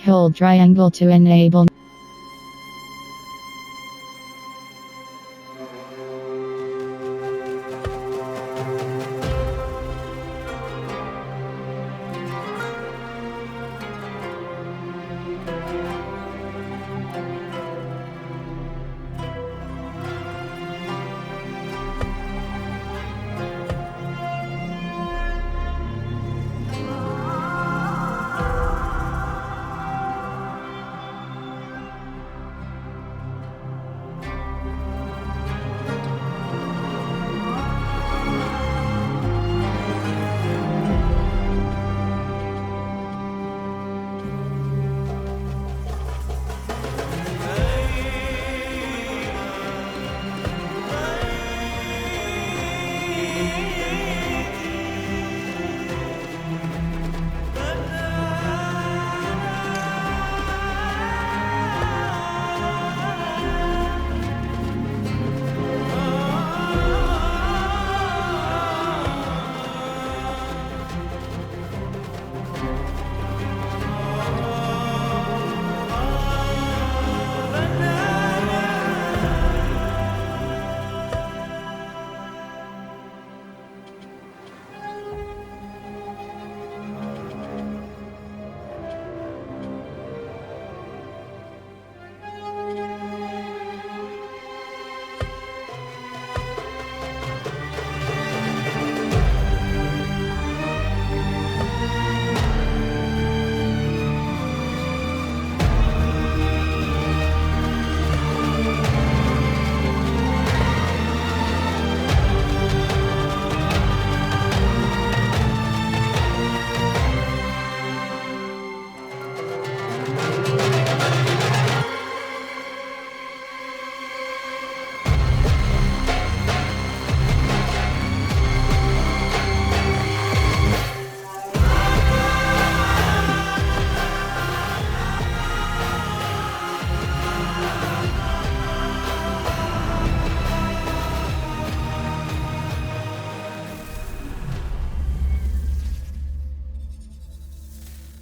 Hold triangle to enable.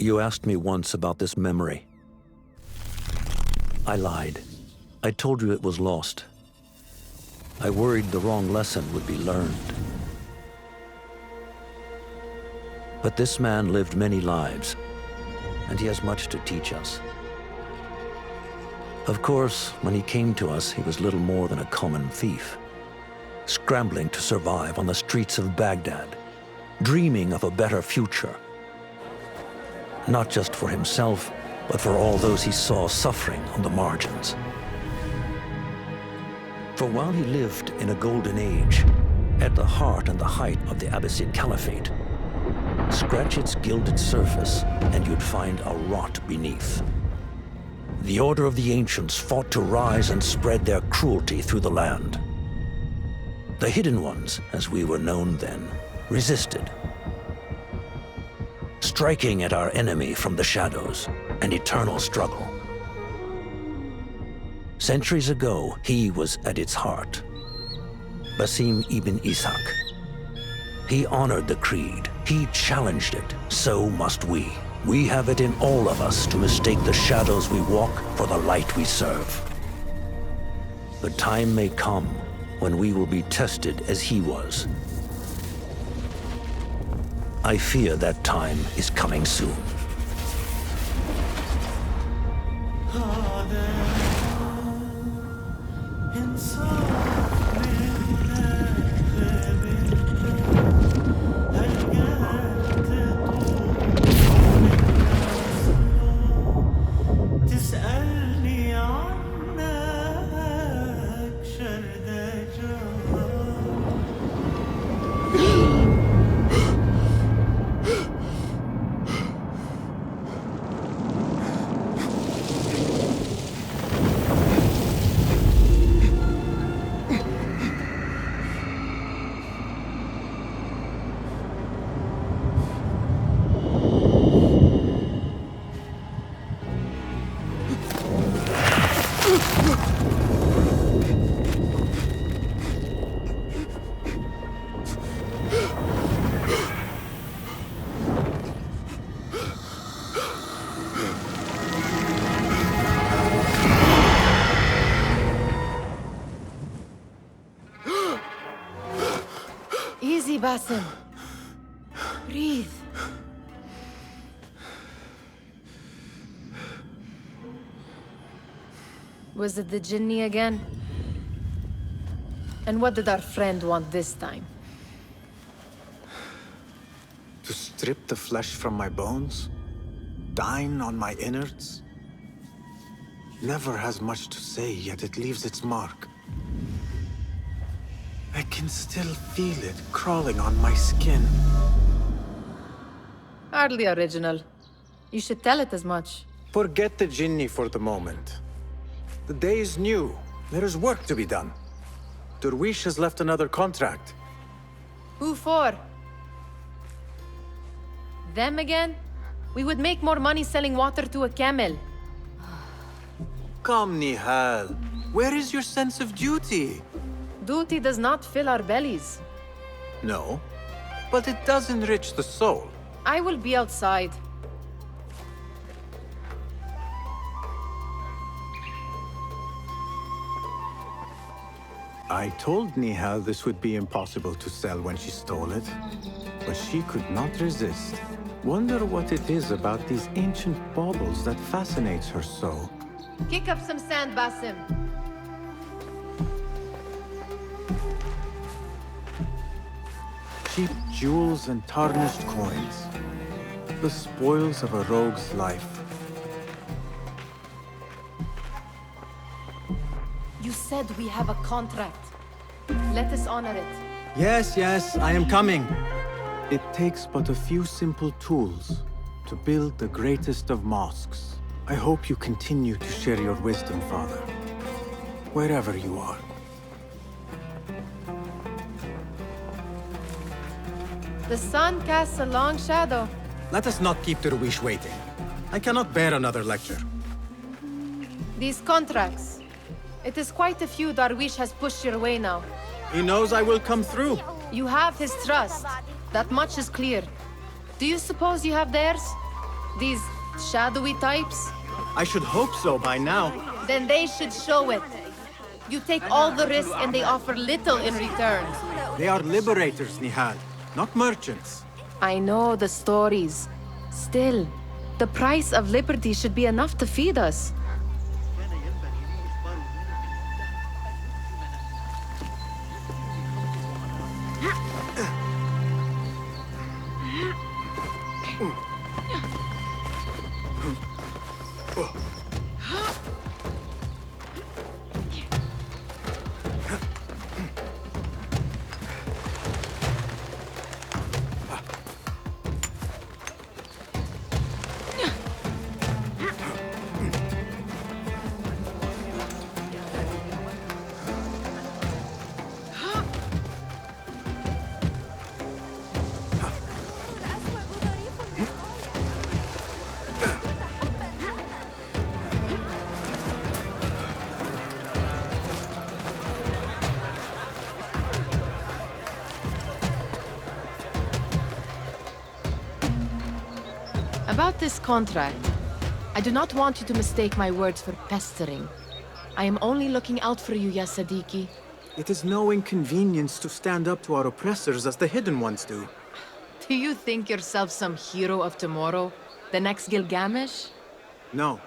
You asked me once about this memory. I lied. I told you it was lost. I worried the wrong lesson would be learned. But this man lived many lives, and he has much to teach us. Of course, when he came to us, he was little more than a common thief, scrambling to survive on the streets of Baghdad, dreaming of a better future. Not just for himself, but for all those he saw suffering on the margins. For while he lived in a golden age, at the heart and the height of the Abbasid Caliphate, scratch its gilded surface and you'd find a rot beneath. The Order of the Ancients fought to rise and spread their cruelty through the land. The Hidden Ones, as we were known then, resisted, striking at our enemy from the shadows, an eternal struggle. Centuries ago, he was at its heart, Basim ibn Ishaq. He honored the creed, he challenged it, so must we. We have it in all of us to mistake the shadows we walk for the light we serve. The time may come when we will be tested as he was. I fear that time is coming soon. easy, Basim. Breathe. Was it the Jinni again? And what did our friend want this time? To strip the flesh from my bones? Dine on my innards? Never has much to say, yet it leaves its mark. I can still feel it crawling on my skin. Hardly original. You should tell it as much. Forget the Jinni for the moment. The day is new. There is work to be done. Derwish has left another contract. Who for? Them again? We would make more money selling water to a camel. Come, Nihal. Where is your sense of duty? Duty does not fill our bellies. No, but it does enrich the soul. I will be outside. I told Nihal this would be impossible to sell when she stole it, but she could not resist. Wonder what it is about these ancient baubles that fascinates her so. Kick up some sand, Basim. Cheap jewels and tarnished coins. The spoils of a rogue's life. You said we have a contract. Let us honor it. Yes, I am coming. It takes but a few simple tools to build the greatest of mosques. I hope you continue to share your wisdom, Father, wherever you are. The sun casts a long shadow. Let us not keep Derwish waiting. I cannot bear another lecture. These contracts. It is quite a few Darwish has pushed your way now. He knows I will come through. You have his trust. That much is clear. Do you suppose you have theirs? These shadowy types? I should hope so by now. Then they should show it. You take all the risk and they offer little in return. They are liberators, Nihal, not merchants. I know the stories. Still, the price of liberty should be enough to feed us. About this contract, I do not want you to mistake my words for pestering. I am only looking out for you, Ya Sadiki. It is no inconvenience to stand up to our oppressors as the Hidden Ones do. Do you think yourself some hero of tomorrow? The next Gilgamesh? No.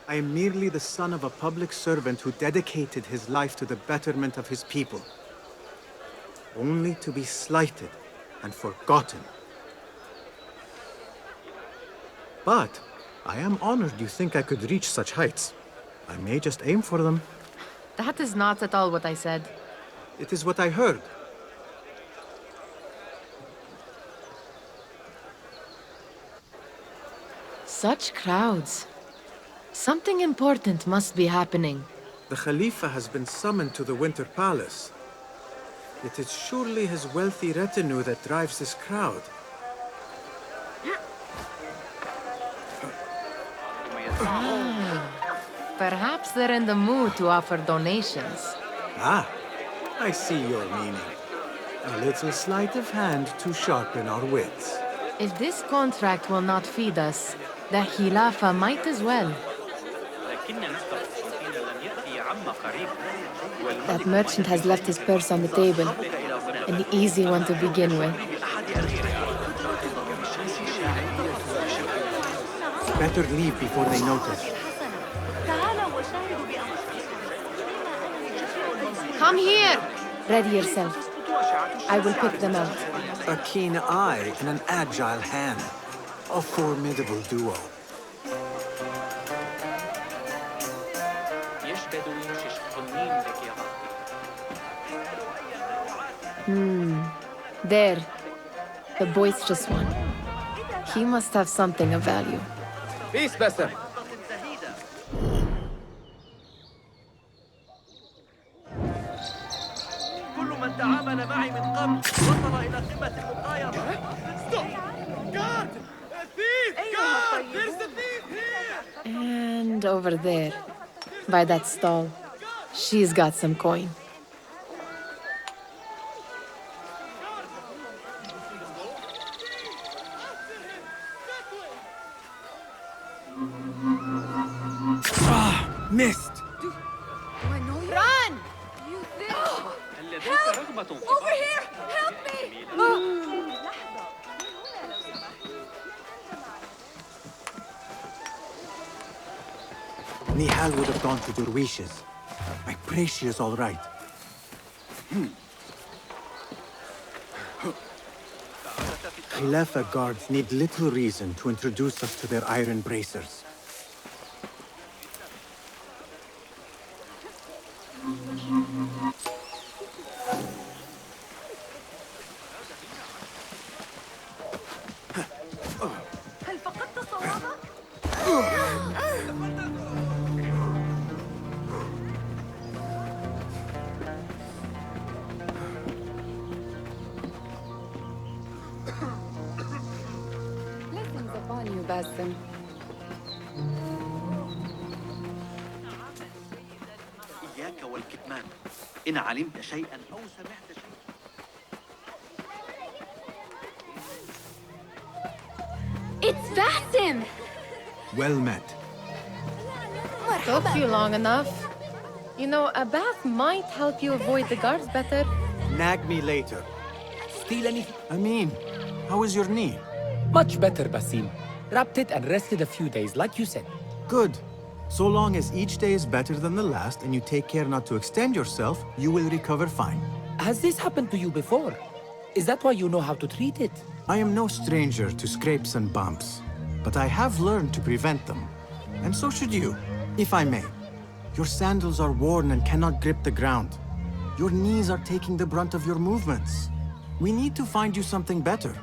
I am merely the son of a public servant who dedicated his life to the betterment of his people. Only to be slighted and forgotten. But I am honored you think I could reach such heights. I may just aim for them. That is not at all what I said. It is what I heard. Such crowds. Something important must be happening. The Khalifa has been summoned to the Winter Palace. It is surely his wealthy retinue that drives this crowd. Perhaps they're in the mood to offer donations. Ah, I see your meaning. A little sleight of hand to sharpen our wits. If this contract will not feed us, the Khilafah might as well. That merchant has left his purse on the table. An easy one to begin with. Better leave before they notice. Come here! Ready yourself. I will pick them out. A keen eye and an agile hand. A formidable duo. There. The boisterous one. He must have something of value. Peace, Bester. كل من تعامل معي من قبل وصل إلى قمة المقايضة. And over there, by that stall, she's got some coin. Missed! Run! Over here! Help me! Nihal would have gone to Derwishes. I pray she is all right. Khilafa guards need little reason to introduce us to their iron bracers. هل فقدت صوابك؟ Blessings upon you, Basim. إياك والكتمان. إن علمت شيئا أو سمعت شيئا. It's Basim! Well met. Took you long enough. You know, a bath might help you avoid the guards better. Nag me later. Steal anything? Amin, how is your knee? Much better, Basim. Wrapped it and rested a few days, like you said. Good. So long as each day is better than the last and you take care not to extend yourself, you will recover fine. Has this happened to you before? Is that why you know how to treat it? I am no stranger to scrapes and bumps, but I have learned to prevent them. And so should you, if I may. Your sandals are worn and cannot grip the ground. Your knees are taking the brunt of your movements. We need to find you something better,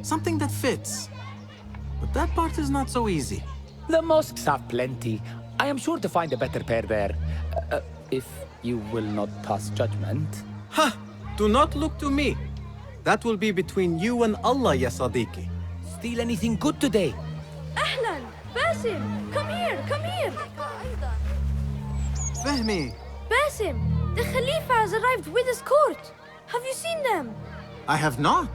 something that fits. But that part is not so easy. The mosques have plenty. I am sure to find a better pair there. If you will not pass judgment. Ha! Do not look to me. That will be between you and Allah, ya Sadiqi. Steal anything good today? Ahlan! Basim! Come here! Come here! Fahmi, Basim! The Khalifa has arrived with his court! Have you seen them? I have not.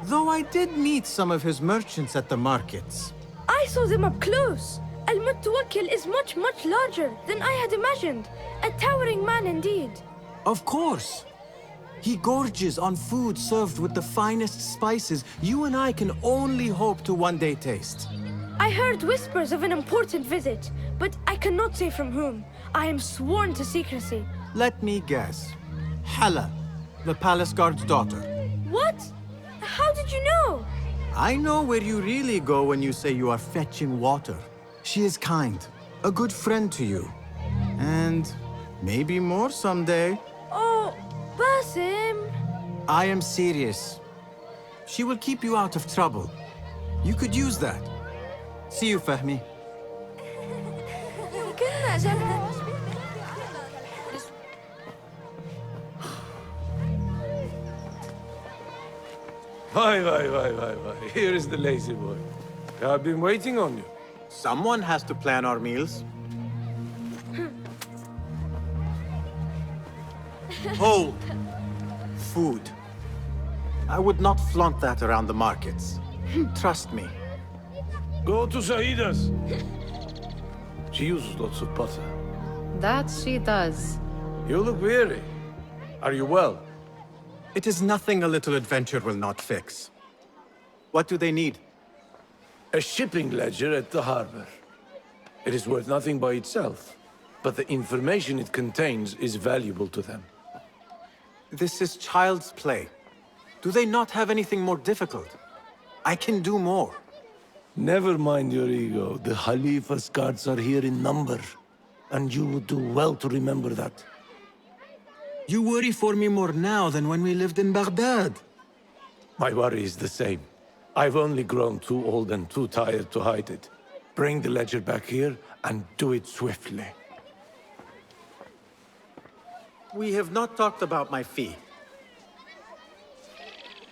Though I did meet some of his merchants at the markets. I saw them up close. Al-Mutawakkil is much, much larger than I had imagined. A towering man indeed. Of course. He gorges on food served with the finest spices you and I can only hope to one day taste. I heard whispers of an important visit, but I cannot say from whom. I am sworn to secrecy. Let me guess. Hala, the palace guard's daughter. What? How did you know? I know where you really go when you say you are fetching water. She is kind, a good friend to you. And maybe more someday. Oh, Basim. I am serious. She will keep you out of trouble. You could use that. See you, Fahmi. Why. Here is the lazy boy. I've been waiting on you. Someone has to plan our meals. Hold. Food. I would not flaunt that around the markets. Trust me. Go to Saida's. She uses lots of butter. That she does. You look weary. Are you well? It is nothing a little adventure will not fix. What do they need? A shipping ledger at the harbor. It is worth nothing by itself, but the information it contains is valuable to them. This is child's play. Do they not have anything more difficult? I can do more. Never mind your ego. The Khalifa's guards are here in number, and you would do well to remember that. You worry for me more now than when we lived in Baghdad. My worry is the same. I've only grown too old and too tired to hide it. Bring the ledger back here, and do it swiftly. We have not talked about my fee.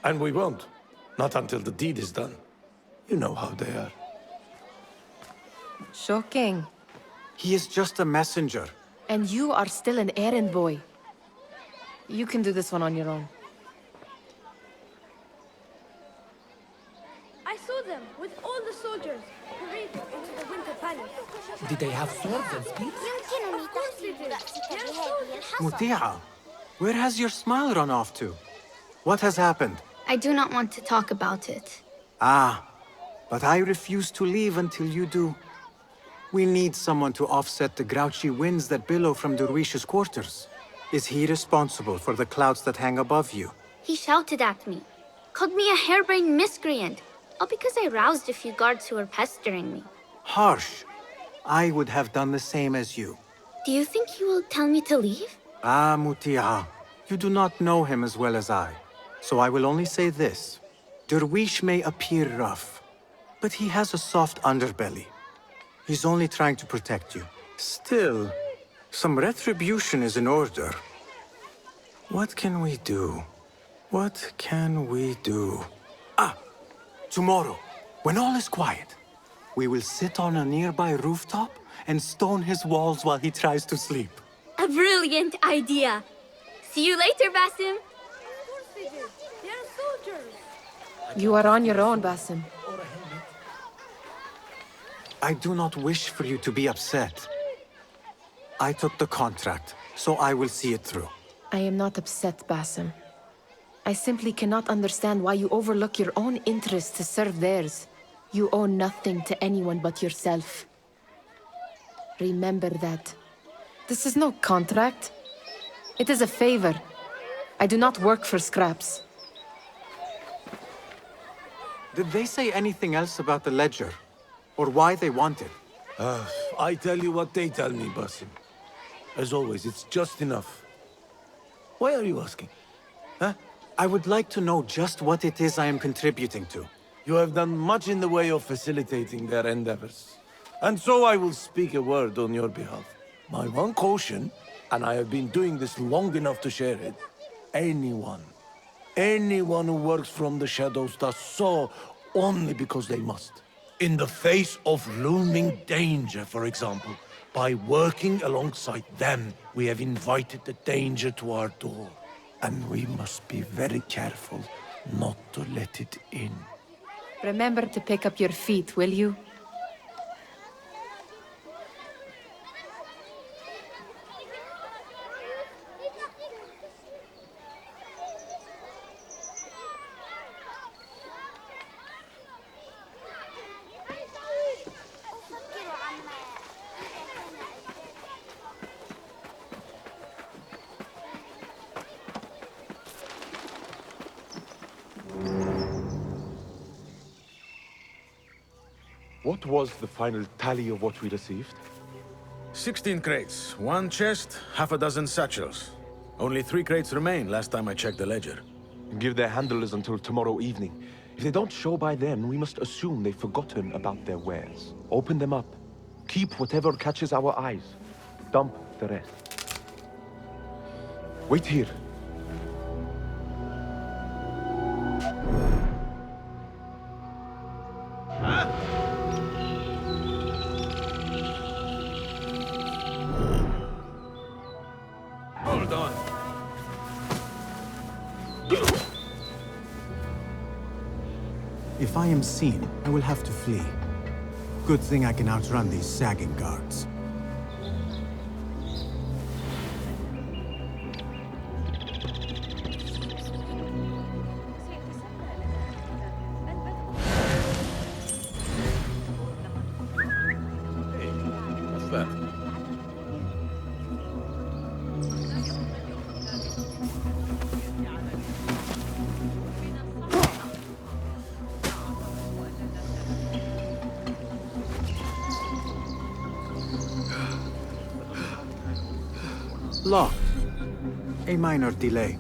And we won't. Not until the deed is done. You know how they are. Shocking. He is just a messenger. And you are still an errand boy. You can do this one on your own. I saw them with all the soldiers parading into the Winter Palace. Did they have swords and spears? Of course they did. They're soldiers. Mutia, where has your smile run off to? What has happened? I do not want to talk about it. Ah, but I refuse to leave until you do. We need someone to offset the grouchy winds that billow from Derwish's quarters. Is he responsible for the clouds that hang above you? He shouted at me, called me a harebrained miscreant, all because I roused a few guards who were pestering me. Harsh. I would have done the same as you. Do you think he will tell me to leave? Ah, Mutia, you do not know him as well as I. So I will only say this. Derwish may appear rough, but he has a soft underbelly. He's only trying to protect you. Still, some retribution is in order. What can we do? What can we do? Ah! Tomorrow, when all is quiet, we will sit on a nearby rooftop and stone his walls while he tries to sleep. A brilliant idea. See you later, Basim. Of course they did. They're soldiers. You are on your own, Basim. I do not wish for you to be upset. I took the contract, so I will see it through. I am not upset, Basim. I simply cannot understand why you overlook your own interests to serve theirs. You owe nothing to anyone but yourself. Remember that. This is no contract. It is a favor. I do not work for scraps. Did they say anything else about the ledger? Or why they want it? I tell you what they tell me, Basim. As always, it's just enough. Why are you asking? Huh? I would like to know just what it is I am contributing to. You have done much in the way of facilitating their endeavors. And so I will speak a word on your behalf. My one caution, and I have been doing this long enough to share it, anyone who works from the shadows does so only because they must. In the face of looming danger, for example, by working alongside them, we have invited the danger to our door. And we must be very careful not to let it in. Remember to pick up your feet, will you? What was the final tally of what we received? 16 crates, 1 chest, half a dozen satchels. Only 3 crates remain last time I checked the ledger. Give their handlers until tomorrow evening. If they don't show by then, we must assume they've forgotten about their wares. Open them up. Keep whatever catches our eyes. Dump the rest. Wait here. Hold on. If I am seen, I will have to flee. Good thing I can outrun these sagging guards. Locked. A minor delay.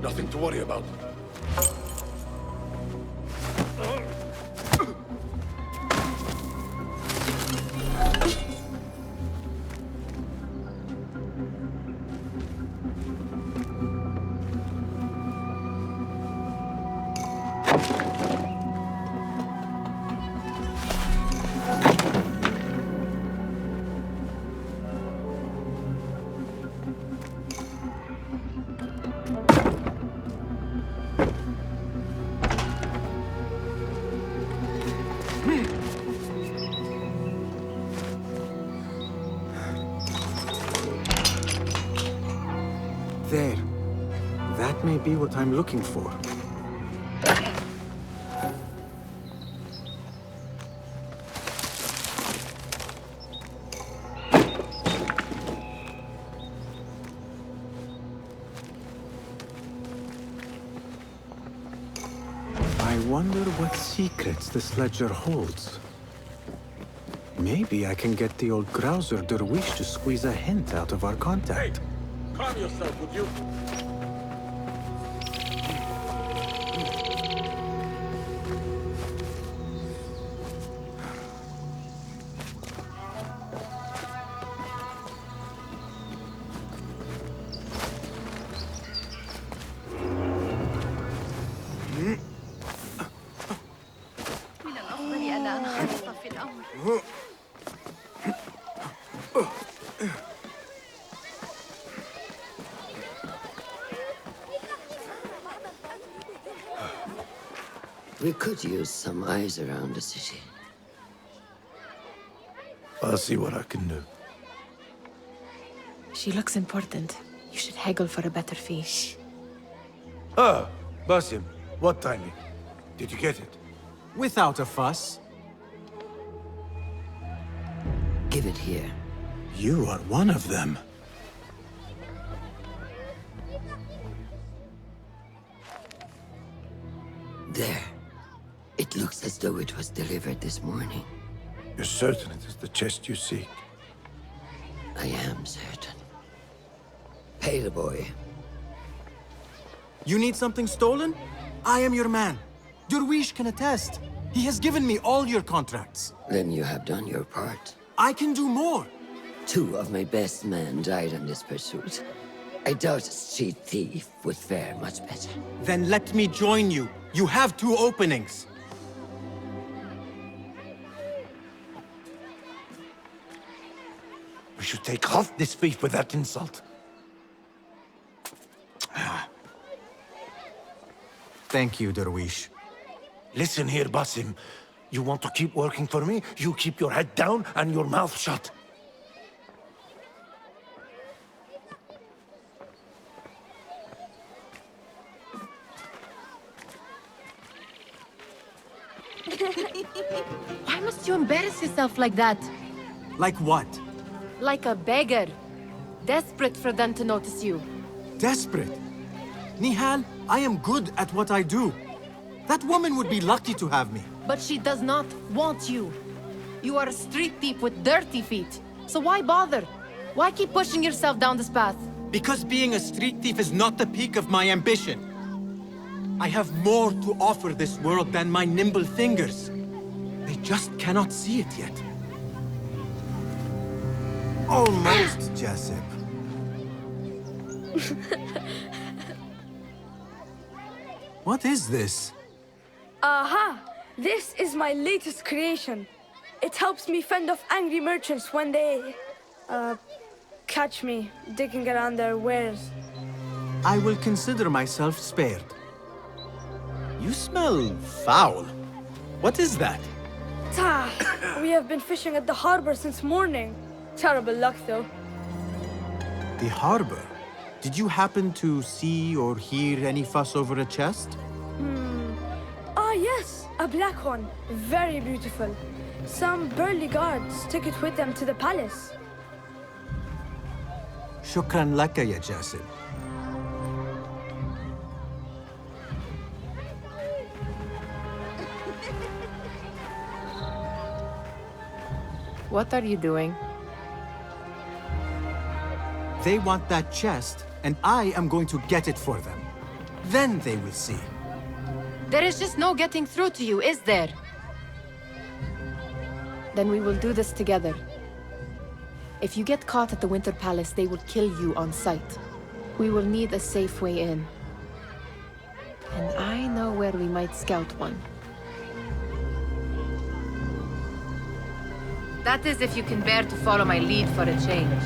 Nothing to worry about. There. That may be what I'm looking for. I wonder what secrets this ledger holds. Maybe I can get the old grouser Derwish to squeeze a hint out of our contact. Calm yourself, would you? من الأفضل ألا أنخرط في الأمر. We could use some eyes around the city. I'll see what I can do. She looks important. You should haggle for a better fee. Ah, Basim, what timing? Did you get it? Without a fuss. Give it here. You are one of them. There. It looks as though it was delivered this morning. You're certain it is the chest you seek? I am certain. Pay the boy. You need something stolen? I am your man. Derwish can attest. He has given me all your contracts. Then you have done your part. I can do more. 2 of my best men died in this pursuit. I doubt a street thief would fare much better. Then let me join you. You have 2 openings. We should take half this beef with that insult. Thank you, Derwish. Listen here, Basim. You want to keep working for me? You keep your head down and your mouth shut. Why must you embarrass yourself like that? Like what? Like a beggar. Desperate for them to notice you. Desperate? Nihal, I am good at what I do. That woman would be lucky to have me. But she does not want you. You are a street thief with dirty feet. So why bother? Why keep pushing yourself down this path? Because being a street thief is not the peak of my ambition. I have more to offer this world than my nimble fingers. They just cannot see it yet. Almost, Jessup. What is this? Aha! This is my latest creation. It helps me fend off angry merchants when they... catch me digging around their wares. I will consider myself spared. You smell foul. What is that? We have been fishing at the harbor since morning. Terrible luck, though. The harbor? Did you happen to see or hear any fuss over a chest? Ah, yes, a black one. Very beautiful. Some burly guards took it with them to the palace. Shukran laka, ya Jasib. What are you doing? They want that chest, and I am going to get it for them. Then they will see. There is just no getting through to you, is there? Then we will do this together. If you get caught at the Winter Palace, they will kill you on sight. We will need a safe way in. And I know where we might scout one. That is if you can bear to follow my lead for a change.